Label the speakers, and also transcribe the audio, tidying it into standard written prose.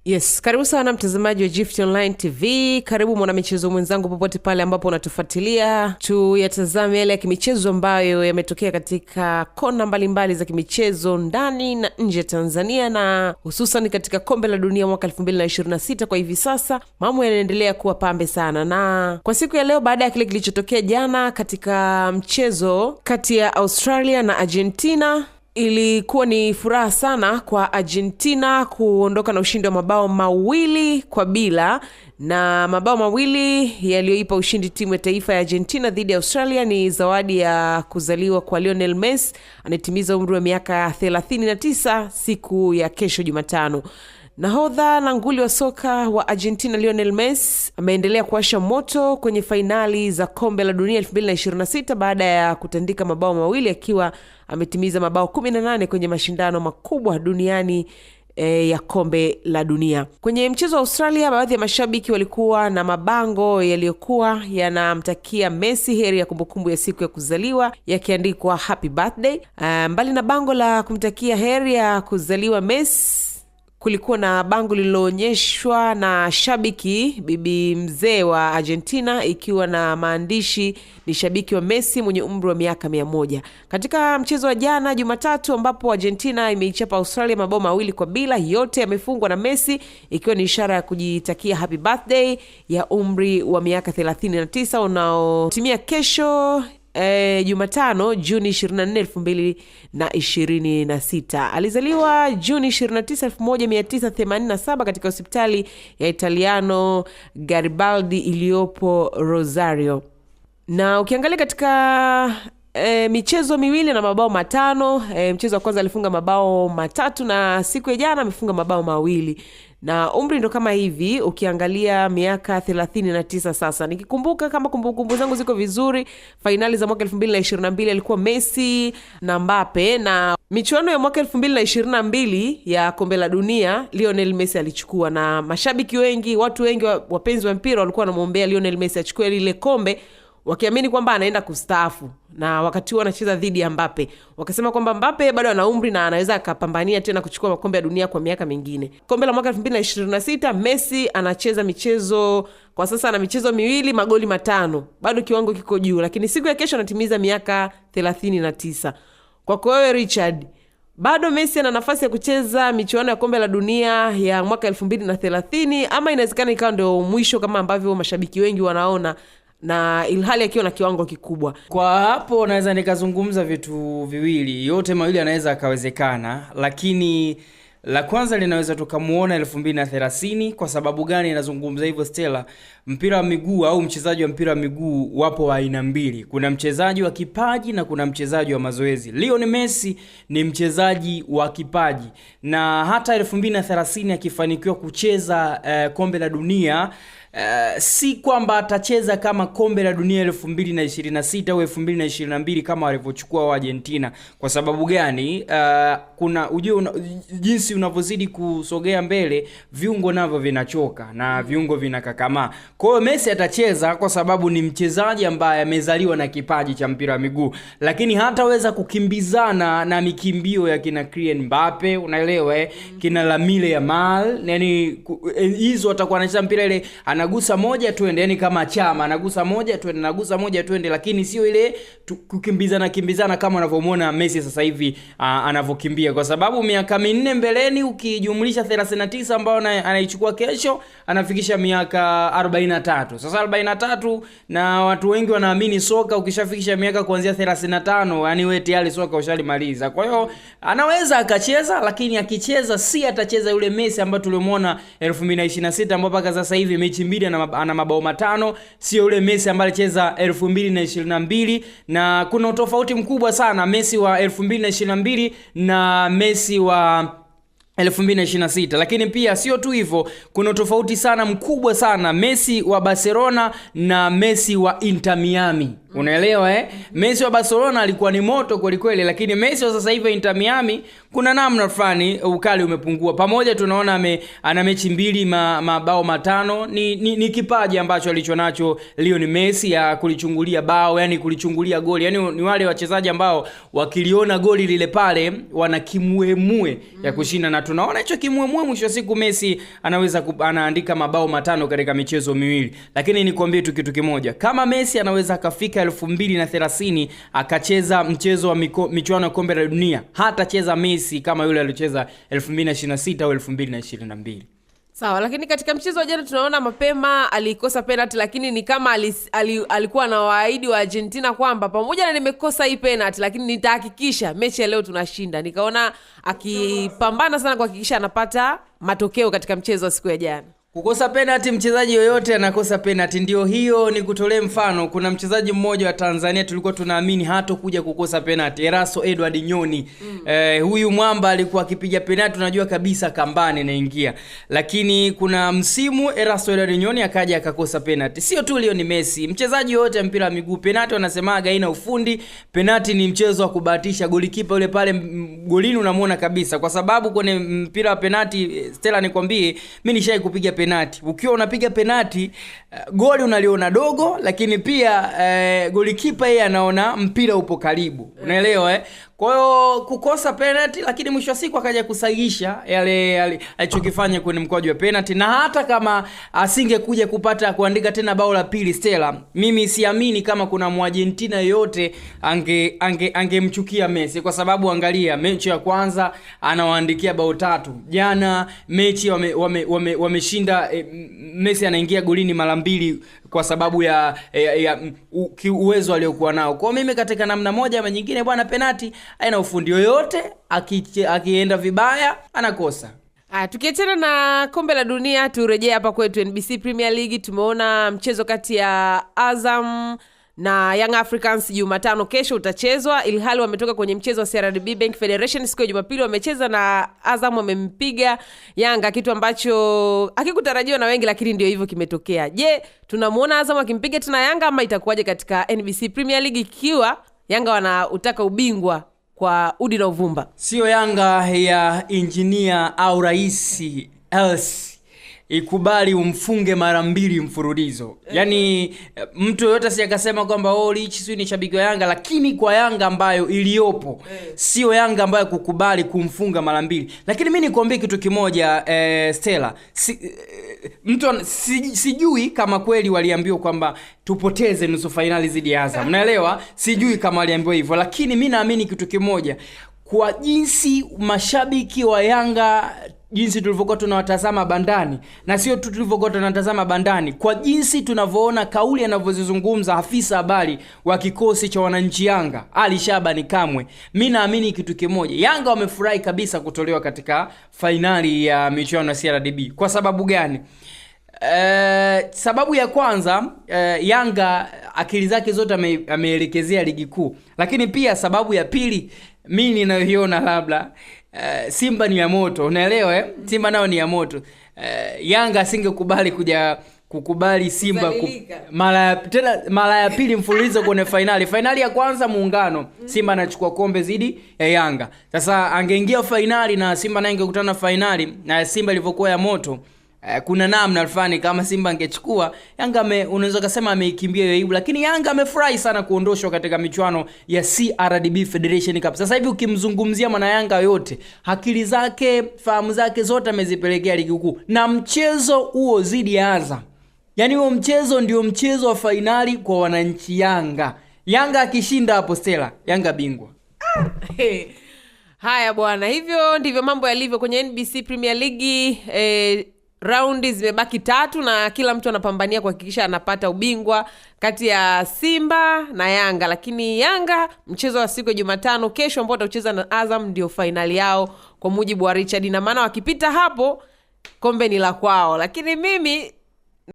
Speaker 1: Yes, karibu sana mtazamaji wa Gift Online TV. Karibu mwanamichezo mwenzangu popote pale ambapo unatufuatilia. Tuyatazame yale ya kimichezo ambayo yametokea katika kona mbalimbali za kimichezo ndani na nje ya Tanzania, na hususan katika kombe la dunia mwaka 2026. Kwa hivi sasa mambo yanaendelea kuwa pambe sana, na kwa siku ya leo baada ya kile kilichotokea jana katika mchezo kati ya Australia na Argentina, ilikuwa ni furaha sana kwa Argentina kuondoka na ushindi wa mabao 2-0, na mabao 2 yaliyoipa ushindi timu ya taifa ya Argentina dhidi ya Australia ni zawadi ya kuzaliwa kwa Lionel Messi, anatimiza umri wa miaka 39 siku ya kesho Jumatano. Nahodha na nguli wa soka wa Argentina Lionel Messi ameendelea kuwasha moto kwenye fainali za kombe la dunia 2026 baada ya kutandika mabao 2 akiwa ametimiza mabao 18 kwenye mashindano makubwa duniani ya kombe la dunia. Kwenye mchezo wa Australia, baadhi ya mashabiki walikuwa na mabango yaliyokuwa yanamtakia Messi heri ya kumbukumbu ya siku ya kuzaliwa yakiandikwa happy birthday. Mbali na bango la kumtakia heri ya kuzaliwa Messi, kulikuwa na bango lililoonyeshwa na shabiki bibi mzee wa Argentina ikiwa na maandishi ni shabiki wa Messi mwenye umri wa miaka 100. Katika mchezo wa jana Jumatatu ambapo Argentina imeichapa Australia mabao 2-0, yote yamefungwa na Messi, ikiwa ni ishara ya kujitakia happy birthday ya umri wa miaka 39 unaotimia kesho Jumatano Juni 24, 2026. Alizaliwa Juni 29, 1987 katika hospitali ya Italiano Garibaldi iliyopo Rosario. Na ukiangalia katika michezo miwili na mabao 5, mchezo wa kwanza alifunga mabao 3 na siku ya jana amefunga mabao 2. Na umri ndo kama hivi, ukiangalia miaka 39 sasa. Nikikumbuka kama kumbukumbu zangu ziko vizuri, fainali za mwaka 2022 alikuwa Messi na Mbappe, na michuano ya mwaka 2022 ya kombe la dunia Lionel Messi alichukua, na mashabiki wengi, watu wengi wapenzi wa mpira walikuwa wanamuombea Lionel Messi achukue lile kombe, wakiamini kwamba anaenda kustaafu, na wakati huo anacheza dhidi ya Mbappe. Wakasema kwamba Mbappe bado ana umri na anaweza akapambania tena kuchukua makombe ya dunia kwa miaka mingine. Kombe la mwaka 2026 Messi anacheza michezo, kwa sasa ana michezo 2, magoli 5. Bado kiwango kiko juu, lakini siku ya kesho anatimiza miaka 39. Kwa wewe Richard, bado Messi ana nafasi ya kucheza michuano ya kombe la dunia ya mwaka 2030, ama inawezekana ikawa ndio mwisho kama ambavyo mashabiki wengi wanaona, na ilhali akiwa na kiwango kikubwa?
Speaker 2: Kwa hapo naweza nikazungumza vitu viwili, yote mawili yanaweza akawezekana, lakini la kwanza linaweza tukamuona 2030. Kwa sababu gani nazungumza hivyo Stella? Mpira wa miguu au mchezaji wa mpira wa miguu wapo aina mbili. Kuna mchezaji wa kipaji na kuna mchezaji wa mazoezi. Lionel Messi ni mchezaji wa kipaji, na hata 2030 akifanikiwa kucheza kombe la dunia, si kwamba atacheza kama kombe la dunia 2026 au 2022 kama walivyochukua wa Argentina. Kwa sababu gani? Kuna jinsi unavyozidi kusogea mbele, viungo navyo vinachoka na viungo vinakakamaa. Kwa hiyo Messi atacheza kwa sababu ni mchezaji ambaye amezaliwa na kipaji cha mpira wa miguu, lakini hataweza kukimbizana na mikimbio ya kina Kylian Mbappe, unaelewa kina Lamine Yamal. Yani hizo atakuwa anacheza mpira ile anagusa moja twende, yani kama Chama anagusa moja twende, anagusa moja twende, lakini sio ile kukimbizana kama unavyomuona Messi sasa hivi anavyokimbia. Kwa sababu miaka 4 mbeleni ukijumlisha 39 ambao anaichukua kesho, anafikisha miaka 43. Sasa 43, na watu wengi wanaamini soka ukishafikisha miaka kuanzia 35, yani wewe tayari soka ushalimaliza. Kwa hiyo anaweza akacheza, lakini akicheza si atacheza yule Messi ambaye tulimuona 2026 ambapo mpaka sasa hivi mechi 2 ana mabao 5, sio yule Messi ambaye alicheza 2022. Na kuna utofauti mkubwa sana Messi wa 2022 na Messi wa 2026. Lakini pia sio tu hivyo, kuna tofauti sana mkubwa sana Messi wa Barcelona na Messi wa Inter Miami. Unaelewa Messi wa Barcelona alikuwa ni moto kweli kweli, lakini Messi wa sasa hivi Inter Miami kuna namna fulani ukali umepungua. Pamoja tunaona ana mechi 2 mabao 5. Ni kipaji ambacho alichonacho Lionel Messi ya kulichungulia bao, yani kulichungulia goli. Yani ni wale wachezaji ambao wakiliona goli lile pale wana kimuemue ya kushinda, na tunaona hicho kimuemue mwisho wa siku Messi anaweza anaandika mabao 5 katika michezo miwili. Lakini nikwambie tu kitu kimoja, kama Messi anaweza akafika 2030 akacheza mchezo wa michuano ya kombe la dunia, hatacheza Messi kama yule aliyocheza 2026 au 2022.
Speaker 1: Sawa, lakini katika mchezo wa jana tunaona mapema alikosa penalty, lakini ni kama alikuwa na waahidi wa Argentina kwamba pamoja na nimekosa hii penalty lakini nitahakikisha mechi ya leo tunashinda. Nikaona akipambana sana kuhakikisha anapata matokeo katika mchezo wa siku ya jana.
Speaker 2: Kukosa penalty, mchezaji yoyote anakosa penalty. Ndio hiyo, ni kutolee mfano. Kuna mchezaji mmoja wa Tanzania tulikuwa tunaamini hatakuja kukosa penalty, Erasto Edward Nyoni. Huyu mwamba alikuwa akipiga penalty unajua kabisa kambani inaingia. Lakini kuna msimu Erasto Edward Nyoni akaja akakosa penalty. Sio tu Lionel Messi, mchezaji yote mpira wa miguu, penalty wanasemaga haina ufundi. Penalty ni mchezo wa kubahatisha. Golikipa yule pale golini unamuona kabisa, kwa sababu kwenye mpira wa penalty, Stella nikwambie, mimi nishai kupiga penalty. Ukiwa unapiga penalty, goli unaliona dogo, lakini pia golikipa yeye anaona mpira upo karibu. Unaelewa Kwa hiyo kukosa penalty, lakini mwisho wa siku akaja kusahihisha yale alichokifanya kwenye mkwaju wa penalty. Na hata kama asingekuja kupata kuandika tena bao la pili, Stella, mimi siamini kama kuna Mwargentina yoyote angemchukia Messi, kwa sababu angalia mechi ya kwanza anawaandikia bao 3. Jana mechi wameshinda, Messi anaingia golini mara 2 kwa sababu ya uwezo aliokuwa nao. Kwa mimi katika namna moja ama nyingine bwana, penalty haina ufundi yoyote, akienda vibaya anakosa.
Speaker 1: Tukiachana na kombe la dunia, turejea hapa kwetu NBC Premier League. Tumeona mchezo kati ya Azam na Young Africans Jumatano kesho utachezwa, ilhali wametoka kwenye mchezo wa CRDB Bank Federation siku ya Jumapili wamecheza na Azam wamempiga Yanga, kitu ambacho hakikutarajiwa na wengi, lakini ndio hivyo kimetokea. Je, tunamuona Azam akimpiga tena Yanga ama itakuwaje katika NBC Premier League ikiwa Yanga wanautaka ubingwa kwa udi na uvumba?
Speaker 2: Sio Yanga ya engineer au raisi else ikubali umfunge mara 2 mfululizo. Yani mtu yoyote si akasema kwamba Lichi sio ni shabiki wa Yanga, lakini kwa Yanga ambayo iliyopo sio Yanga ambayo kukubali kumfunga mara 2. Lakini mimi nikwambie kitu kimoja, Stella, sijui kama kweli waliambiwa kwamba tupoteze nusu finali zidi ya Azam. Unaelewa? Sijui kama waliambiwa hivyo, lakini mimi naamini kitu kimoja, kwa jinsi mashabiki wa Yanga, jinsi tulivyokuwa tunawatazama bandani, na sio tu tulivyokuwa tunatazama bandani, kwa jinsi tunavyoona kauli anavyozizungumza afisa habari wa kikosi cha wananchi Yanga, Ali Shabani Kamwe, mimi naamini kitu kimoja, Yanga wamefurahi kabisa kutolewa katika finali ya michuano ya CRDB. Kwa sababu gani? Sababu ya kwanza, Yanga akili zake zote ameelekezea ligi kuu. Lakini pia sababu ya pili, mimi ninayoiona labda Simba ni ya moto. Unaelewa Simba nao ni ya moto. Yanga asingekubali kukubali Simba mara ya pili mfululizo kwenye finali ya kwanza Muungano, Simba anachukua kombe zidi ya Yanga. Sasa angeingia finali na Simba naye ingekutana finali na Simba ilivyokuwa ya moto, kuna namna fulani kama Simba angechukua, Yanga unaweza kusema ameikimbia hiyo aibu. Lakini Yanga amefurahi sana kuondoshwa katika michuano ya CRDB Federation Cup. Sasa hivi ukimzungumzia mwana Yanga yote, akili zake, fahamu zake zote amezipelekea ligi kuu na mchezo huo zidi ya Azam. Yani huo mchezo ndio mchezo wa finali kwa wananchi Yanga. Yanga akishinda hapo, Stella, Yanga bingwa.
Speaker 1: Haya bwana, hivyo ndivyo mambo yalivyo kwenye NBC Premier League. Raundi zimebaki 3 na kila mtu anapambania kuhakikisha anapata ubingwa kati ya Simba na Yanga. Lakini Yanga mchezo wa siku ya Jumatano kesho ambao watacheza na Azam ndio finali yao kwa mujibu wa Richard, na maana wakipita hapo kombe ni la kwao. Lakini mimi